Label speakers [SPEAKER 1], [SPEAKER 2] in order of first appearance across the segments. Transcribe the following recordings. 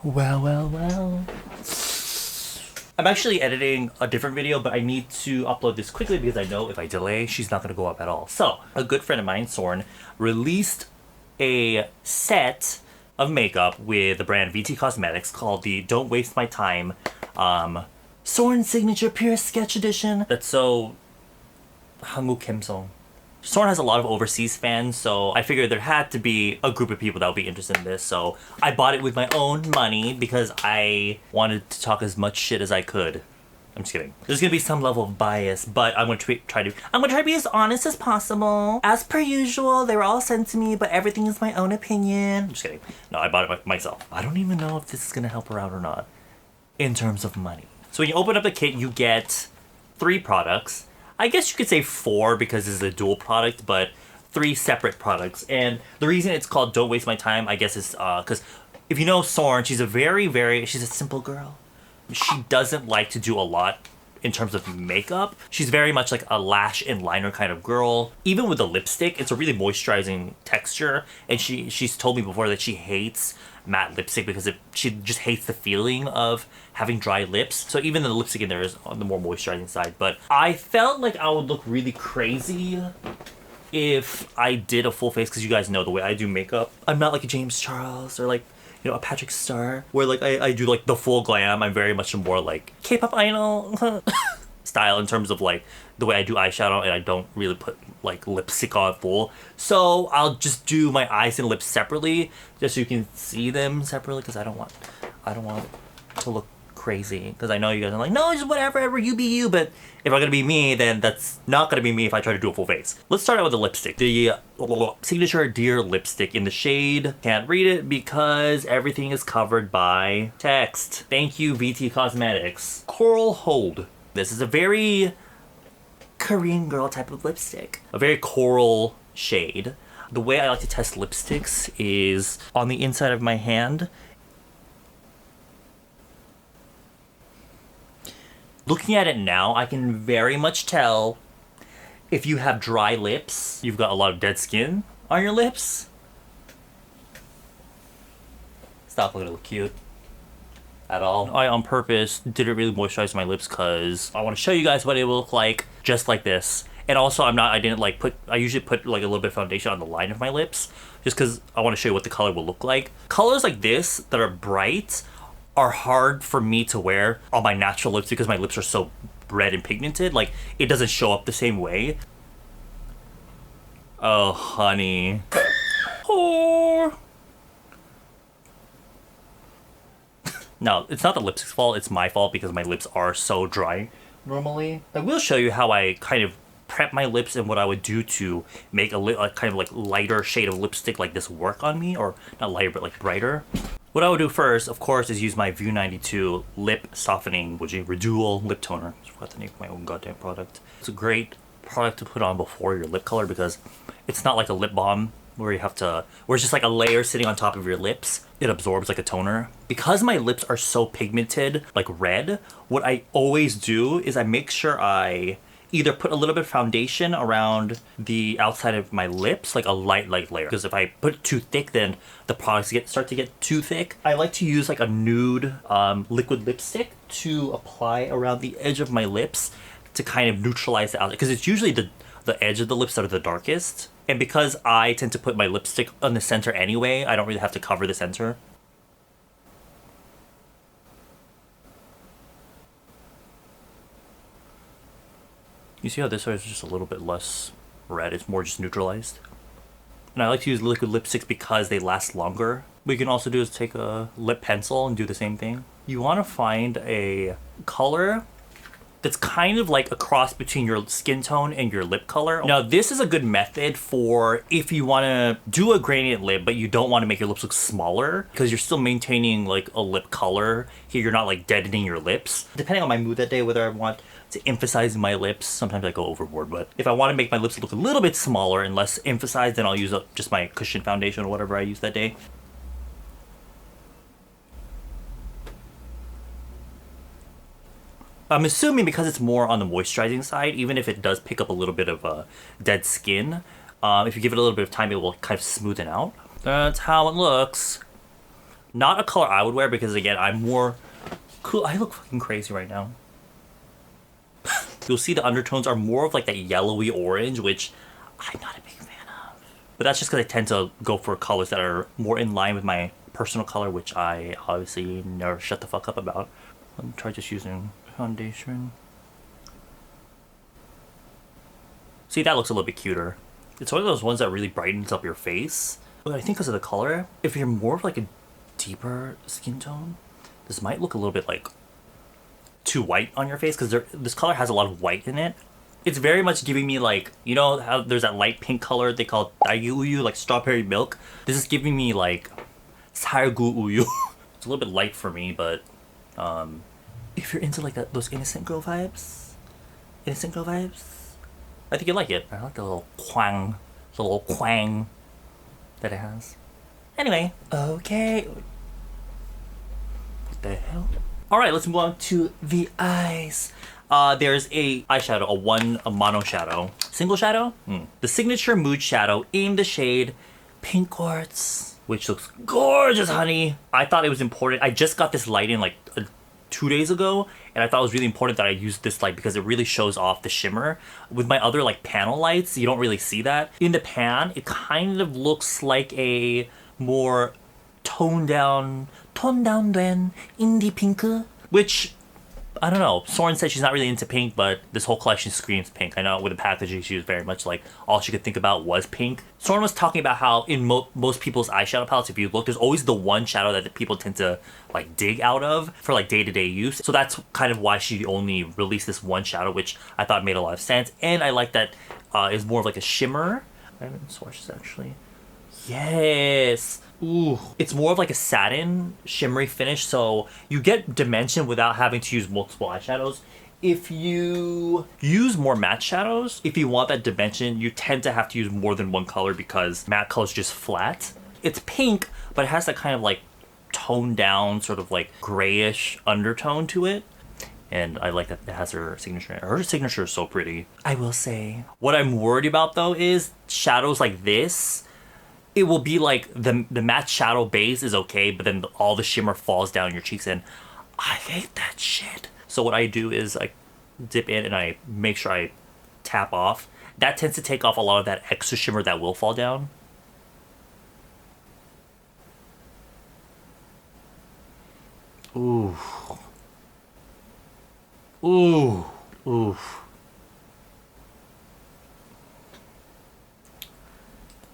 [SPEAKER 1] Well. I'm actually editing a different video, but I need to upload this quickly because I know if I delay, she's not going to go up at all. So, a good friend of mine, Sorn, released a set of makeup with the brand VT Cosmetics called the Don't Waste My Time Sorn Signature Pure Sketch Edition. That's so 한국 감성. Sorn has a lot of overseas fans, so I figured there had to be a group of people that would be interested in this, so I bought it with my own money because I wanted to talk as much shit as I could. I'm just kidding. There's gonna be some level of bias, but I'm gonna try to be as honest as possible. As per usual, they were all sent to me, but everything is my own opinion. I'm just kidding. No, I bought it myself. I don't even know if this is gonna help her out or not in terms of money. So when you open up the kit, you get 3 products. I guess you could say 4 because this is a dual product, but 3 separate products. And the reason it's called Don't Waste My Time, I guess, is because if you know Sorn, she's she's a simple girl. She doesn't like to do a lot in terms of makeup. She's very much like a lash and liner kind of girl. Even with the lipstick, it's a really moisturizing texture. And she's told me before that she hates matte lipstick because she just hates the feeling of having dry lips. So even the lipstick in there is on the more moisturizing side. But I felt like I would look really crazy if I did a full face, because you guys know the way I do makeup. I'm not like a James Charles or like, you know, a Patrick Star, where like I do like the full glam. I'm very much more like K-pop idol style in terms of like the way I do eyeshadow, and I don't really put like lipstick on full. So I'll just do my eyes and lips separately, just so you can see them separately, because I don't want to look crazy, because I know you guys are like, no, just whatever, you be you. But if I'm gonna be me, then that's not gonna be me if I try to do a full face. Let's start out with the lipstick. The Signature Deer lipstick in the shade. Can't read it because everything is covered by text. Thank you, VT Cosmetics. Coral Hold. This is a very Korean girl type of lipstick. A very coral shade. The way I like to test lipsticks is on the inside of my hand. Looking at it now, I can very much tell if you have dry lips, you've got a lot of dead skin on your lips. Stop looking cute at all. I, on purpose, didn't really moisturize my lips because I want to show you guys what it will look like just like this. And also, I usually put like a little bit of foundation on the line of my lips just because I want to show you what the color will look like. Colors like this that are bright are hard for me to wear on my natural lips because my lips are so red and pigmented. Like, it doesn't show up the same way. Oh, honey. Oh. No, it's not the lipstick's fault, it's my fault because my lips are so dry normally. I will show you how I kind of prep my lips and what I would do to make a kind of like lighter shade of lipstick like this work on me, or not lighter but like brighter. What I would do first, of course, is use my View 92 Lip Softening Redual Lip Toner. I forgot the name of my own goddamn product. It's a great product to put on before your lip color because it's not like a lip balm where it's just like a layer sitting on top of your lips. It absorbs like a toner. Because my lips are so pigmented, like red, what I always do is I make sure I either put a little bit of foundation around the outside of my lips, like a light layer. Because if I put it too thick, then the products start to get too thick. I like to use like a nude liquid lipstick to apply around the edge of my lips to kind of neutralize the outside. Because it's usually the edge of the lips that are the darkest. And because I tend to put my lipstick on the center anyway, I don't really have to cover the center. You see how this is just a little bit less red, it's more just neutralized? And I like to use liquid lipsticks because they last longer. What you can also do is take a lip pencil and do the same thing. You want to find a color that's kind of like a cross between your skin tone and your lip color. Now, this is a good method for if you want to do a gradient lip, but you don't want to make your lips look smaller because you're still maintaining like a lip color. Here, you're not like deadening your lips. Depending on my mood that day, whether I want to emphasize my lips, sometimes I go overboard, but if I want to make my lips look a little bit smaller and less emphasized, then I'll use just my cushion foundation or whatever I use that day. I'm assuming because it's more on the moisturizing side, even if it does pick up a little bit of dead skin, if you give it a little bit of time, it will kind of smoothen out. That's how it looks. Not a color I would wear because, again, I'm more cool. I look fucking crazy right now. You'll see the undertones are more of like that yellowy orange, which I'm not a big fan of. But that's just because I tend to go for colors that are more in line with my personal color, which I obviously never shut the fuck up about. Let me try just using foundation. See, that looks a little bit cuter. It's one of those ones that really brightens up your face. But I think because of the color, if you're more of like a deeper skin tone, this might look a little bit like too white on your face because this color has a lot of white in it. It's very much giving me like, you know how there's that light pink color they call dayu, like strawberry milk? This is giving me like sargu uyu. It's a little bit light for me, but if you're into like those innocent girl vibes, I think you like it. I like the little quang that it has. Anyway, okay. What the hell? Alright, let's move on to the eyes. There's a eyeshadow, a mono shadow. Single shadow? The Signature Mood Shadow in the shade Pink Quartz, which looks gorgeous, honey. I thought it was important. I just got this light in like 2 days ago, and I thought it was really important that I used this light because it really shows off the shimmer. With my other like panel lights, you don't really see that. In the pan, it kind of looks like a more toned down then indie pink, which I don't know. Sorn said she's not really into pink, but this whole collection screams pink. I know with the packaging, she was very much like all she could think about was pink. Sorn was talking about how in most people's eyeshadow palettes, if you look, there's always the one shadow that the people tend to like dig out of for like day-to-day use. So that's kind of why she only released this one shadow, which I thought made a lot of sense. And I like that it's more of like a shimmer. I haven't swatched this actually. Yes. Ooh, it's more of like a satin shimmery finish, so you get dimension without having to use multiple eyeshadows. If you use more matte shadows, if you want that dimension, you tend to have to use more than one color because matte color is just flat. It's pink, but it has that kind of like toned down, sort of like grayish undertone to it. And I like that it has her signature. Her signature is so pretty, I will say. What I'm worried about though is shadows like this. It will be like the matte shadow base is okay, but then all the shimmer falls down your cheeks, and I hate that shit. So what I do is I dip in and I make sure I tap off. That tends to take off a lot of that extra shimmer that will fall down. Ooh. Ooh. Ooh.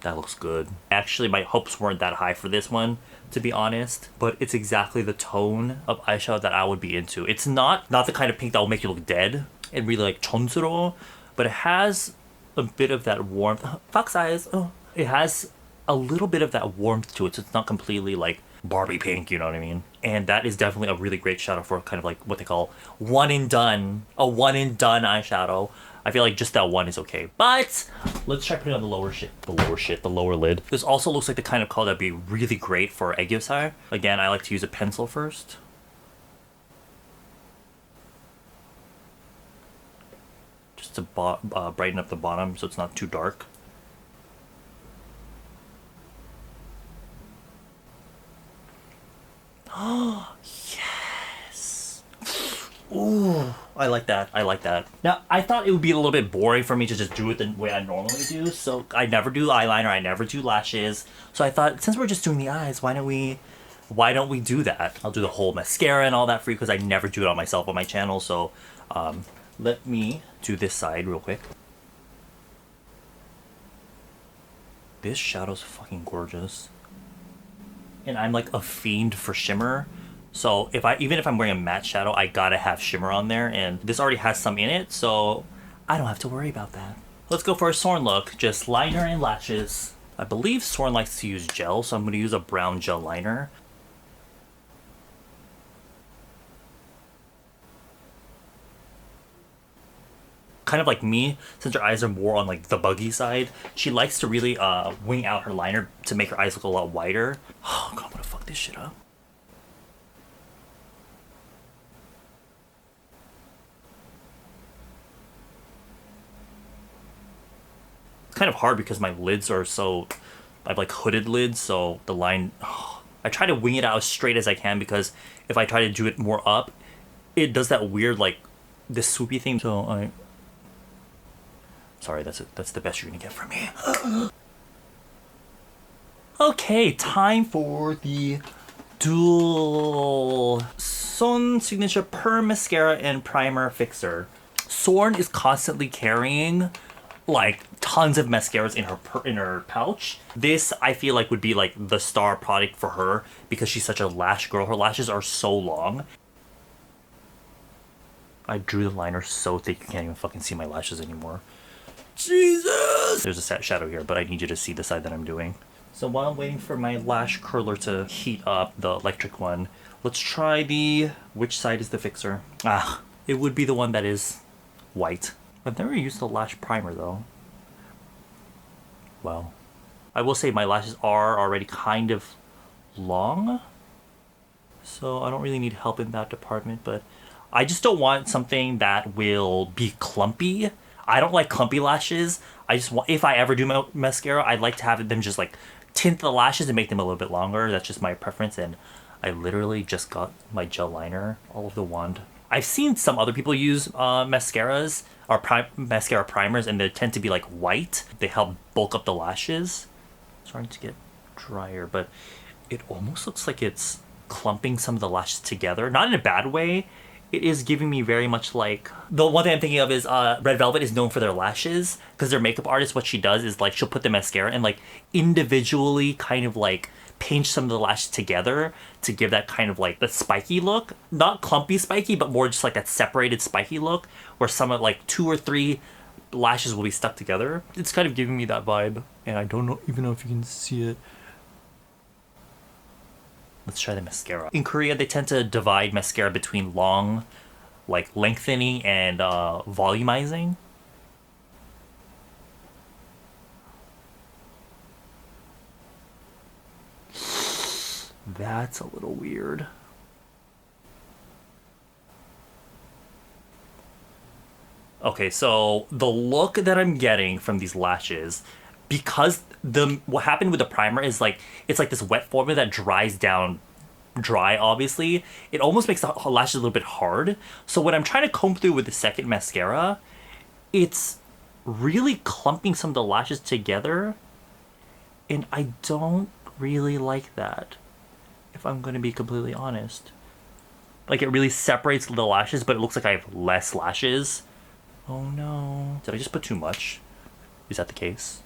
[SPEAKER 1] That looks good. Actually, my hopes weren't that high for this one, to be honest, but it's exactly the tone of eyeshadow that I would be into. It's not the kind of pink that will make you look dead and really like chonsuro, but it has a bit of that warmth. Fox eyes. Oh. It has a little bit of that warmth to it, so it's not completely like Barbie pink, you know what I mean? And that is definitely a really great shadow for kind of like what they call one and done. A one and done eyeshadow. I feel like just that one is okay. But let's try putting on the lower lid. This also looks like the kind of color that'd be really great for aegyossar. Again, I like to use a pencil first. Just to brighten up the bottom so it's not too dark. Oh, yes. Ooh, I like that. Now, I thought it would be a little bit boring for me to just do it the way I normally do. So I never do eyeliner. I never do lashes. So I thought, since we're just doing the eyes, why don't we do that? I'll do the whole mascara and all that for you because I never do it on myself on my channel. So let me do this side real quick. This shadow's fucking gorgeous. And I'm like a fiend for shimmer. So even if I'm wearing a matte shadow, I gotta have shimmer on there, and this already has some in it, so I don't have to worry about that. Let's go for a Sorn look, just liner and lashes. I believe Sorn likes to use gel, so I'm gonna use a brown gel liner. Kind of like me, since her eyes are more on like the buggy side, she likes to really wing out her liner to make her eyes look a lot wider. Oh god, I'm gonna fuck this shit up. It's kind of hard because my lids are so, I have like hooded lids, so the line, oh, I try to wing it out as straight as I can because if I try to do it more up, it does that weird like this swoopy thing. So sorry, that's the best you're gonna get from me. Okay, time for the dual Sorn Signature Mascara and Primer Fixer. Sorn is constantly carrying like tons of mascaras in her pouch. This I feel like would be like the star product for her because she's such a lash girl. Her lashes are so long. I drew the liner so thick you can't even fucking see my lashes anymore. Jesus! There's a shadow here, but I need you to see the side that I'm doing. So while I'm waiting for my lash curler to heat up, the electric one, let's try which side is the fixer? It would be the one that is white. I've never used the lash primer though. Well, I will say my lashes are already kind of long, so I don't really need help in that department, but I just don't want something that will be clumpy. I don't like clumpy lashes. I just want, if I ever do mascara, I'd like to have them just like tint the lashes and make them a little bit longer. That's just my preference, and I literally just got my gel liner all over the wand. I've seen some other people use mascaras or mascara primers, and they tend to be like white. They help bulk up the lashes. It's starting to get drier, but it almost looks like it's clumping some of the lashes together. Not in a bad way. It is giving me very much like... The one thing I'm thinking of is Red Velvet is known for their lashes, because their makeup artist, what she does is like she'll put the mascara and like individually kind of like pinch some of the lashes together to give that kind of like the spiky look. Not clumpy spiky, but more just like that separated spiky look where some of like 2 or 3 lashes will be stuck together. It's kind of giving me that vibe, and I don't even know if you can see it. Let's try the mascara. In Korea, they tend to divide mascara between long, like lengthening and volumizing. That's a little weird. Okay, so the look that I'm getting from these lashes, because what happened with the primer is like it's like this wet formula that dries down dry, obviously. It almost makes the lashes a little bit hard. So when I'm trying to comb through with the second mascara, it's really clumping some of the lashes together, and I don't really like that, if I'm gonna be completely honest. Like it really separates the lashes, but it looks like I have less lashes. Oh no. Did I just put too much? Is that the case?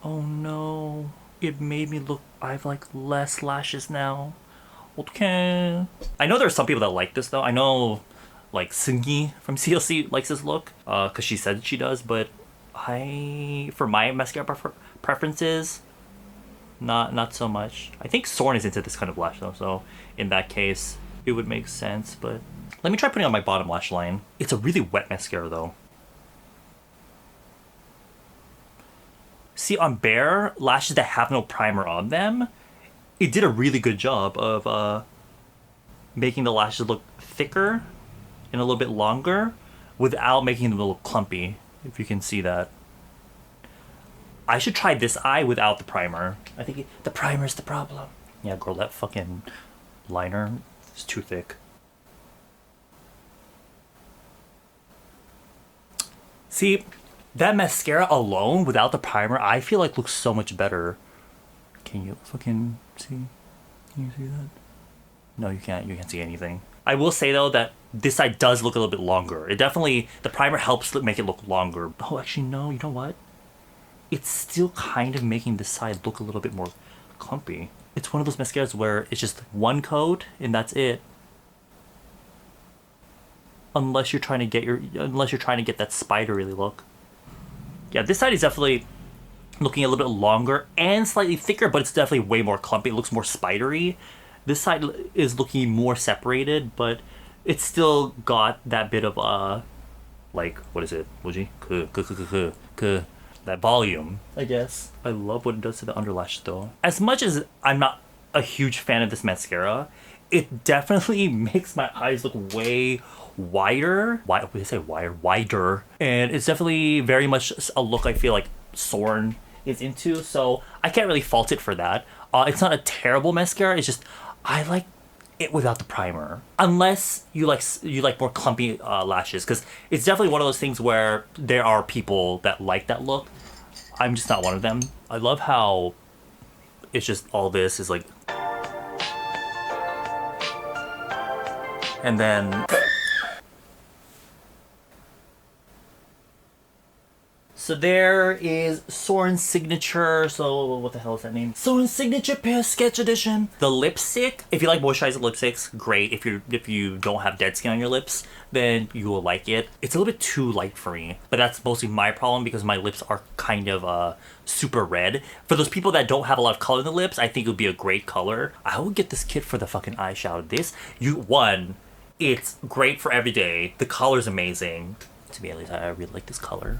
[SPEAKER 1] Oh no, it made me look, I have like less lashes now. Okay. I know there are some people that like this though. I know like Seungi from CLC likes this look, cause she said she does, but for my mascara preferences, not so much. I think Sorn is into this kind of lash though, so in that case, it would make sense, but let me try putting on my bottom lash line. It's a really wet mascara though. See, on bare lashes that have no primer on them, it did a really good job of making the lashes look thicker and a little bit longer without making them look clumpy, if you can see that. I should try this eye without the primer. I think the primer's the problem. Yeah, girl, that fucking liner is too thick. See, that mascara alone, without the primer, I feel like looks so much better. Can you fucking see? Can you see that? No, you can't. You can't see anything. I will say, though, that this side does look a little bit longer. It definitely, the primer helps make it look longer. Oh, actually, no. You know what? It's still kind of making this side look a little bit more clumpy. It's one of those mascaras where it's just one coat, and that's it. Unless you're trying to get that spidery look. Yeah, this side is definitely looking a little bit longer and slightly thicker, but it's definitely way more clumpy. It looks more spidery. This side is looking more separated, but it's still got that bit of like, what is it? That volume, I guess. I love what it does to the underlash though. As much as I'm not a huge fan of this mascara, it definitely makes my eyes look way wider. Wider. And it's definitely very much a look I feel like Sorn is into, so I can't really fault it for that. It's not a terrible mascara, it's just I like it without the primer, unless you like more clumpy lashes, because it's definitely one of those things where there are people that like that look. I'm just not one of them. I love how it's just all this is like, and then so there is Sorn Signature. So what the hell is that name? Sorn Signature Pear Sketch Edition. The lipstick. If you like moisturizing lipsticks, great. If you don't have dead skin on your lips, then you will like it. It's a little bit too light for me, but that's mostly my problem because my lips are kind of super red. For those people that don't have a lot of color in the lips, I think it would be a great color. I would get this kit for the fucking eyeshadow. It's great for every day. The color's amazing. To me at least, I really like this color.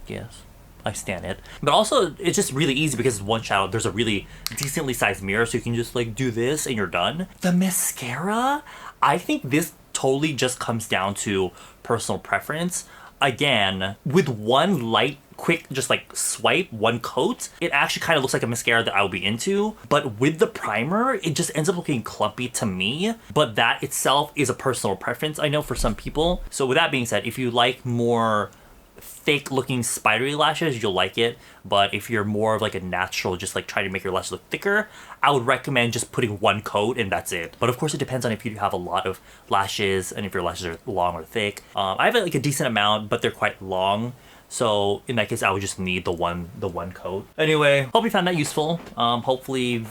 [SPEAKER 1] Yes, I stand it. But also, it's just really easy because it's one shadow. There's a really decently sized mirror, so you can just like do this and you're done. The mascara, I think this totally just comes down to personal preference. Again, with one light, quick, just like swipe, one coat, it actually kind of looks like a mascara that I would be into. But with the primer, it just ends up looking clumpy to me. But that itself is a personal preference, I know, for some people. So with that being said, if you like more fake looking spidery lashes, you'll like it. But if you're more of like a natural, just like trying to make your lashes look thicker, I would recommend just putting one coat and that's it. But of course it depends on if you have a lot of lashes and if your lashes are long or thick. I have like a decent amount, but they're quite long, so in that case I would just need the one coat. Anyway, hope you found that useful. Hopefully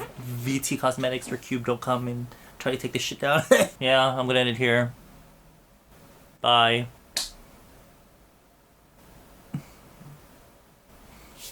[SPEAKER 1] VT Cosmetics or Cube don't come and try to take this shit down. Yeah, I'm gonna end it here. Bye.